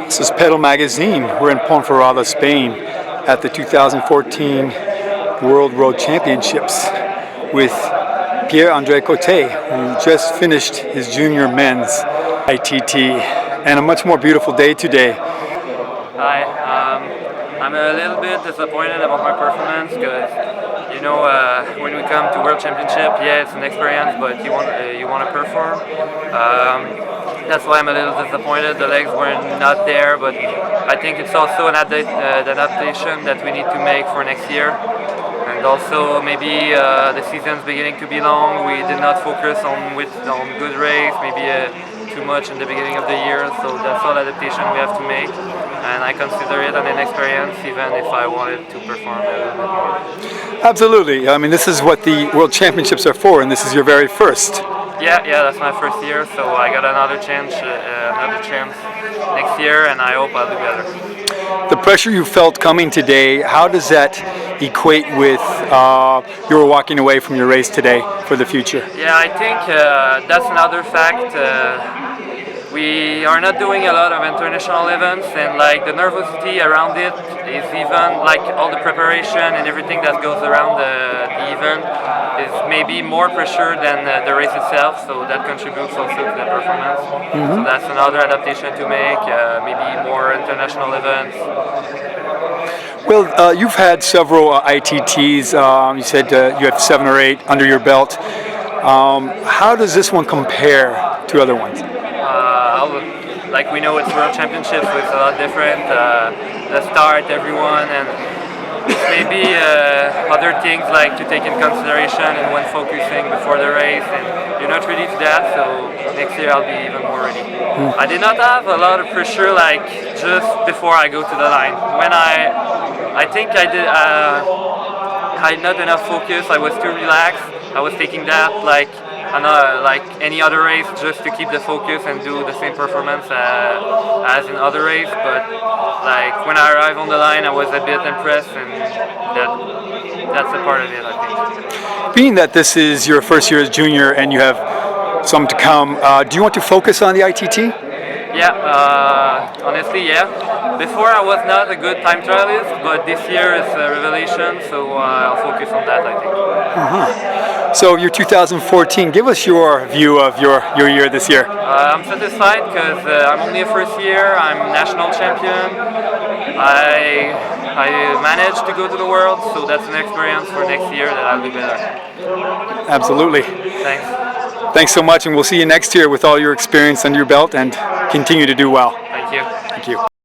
This is Pedal Magazine. We're in Ponferrada, Spain at the 2014 World Road Championships with Pierre-André Cote, who just finished his junior men's ITT, and a much more beautiful day today. Hi, I'm a little bit disappointed about my performance because, when we come to World Championship, yeah, it's an experience, but you want to perform. That's why I'm a little disappointed. The legs were not there, but I think it's also an adaptation that we need to make for next year. And also maybe the season's beginning to be long. We did not focus on good race, maybe too much in the beginning of the year. So that's all adaptation we have to make. And I consider it an inexperience, even if I wanted to perform a little bit more. Absolutely. I mean, this is what the World Championships are for, and this is your very first. Yeah, that's my first year, so I got another chance next year, and I hope I'll do better. The pressure you felt coming today, how does that equate with your walking away from your race today for the future? Yeah, I think that's another fact. We are not doing a lot of international events, and like the nervosity around it is even like all the preparation and everything that goes around the event is maybe more pressure than the race itself, so that contributes also to the performance. Mm-hmm. So that's another adaptation to make, maybe more international events. Well, you've had several ITTs. You said you have 7 or 8 under your belt. How does this one compare to other ones? Like we know, it's World Championships, so it's a lot different. The start, everyone, and maybe other things like to take in consideration and when focusing before the race, and you're not ready to that, so next year I'll be even more ready. I did not have a lot of pressure like just before I go to the line. When I think I did, I had not enough focus, I was too relaxed, I was taking that like any other race just to keep the focus and do the same performance as in other race, but like when I arrived on the line I was a bit impressed, and that's a part of it, I think. Being that this is your first year as junior and you have some to come, do you want to focus on the ITT? Yeah, honestly, yeah. Before I was not a good time trialist, but this year is a revelation, so I'll focus on that, I think. Uh-huh. So your 2014, give us your view of your year this year. I'm satisfied because I'm only a first year, I'm national champion. I managed to go to the World, so that's an experience for next year that I'll do better. Absolutely. Thanks. Thanks so much, and we'll see you next year with all your experience under your belt, and continue to do well. Thank you. Thank you.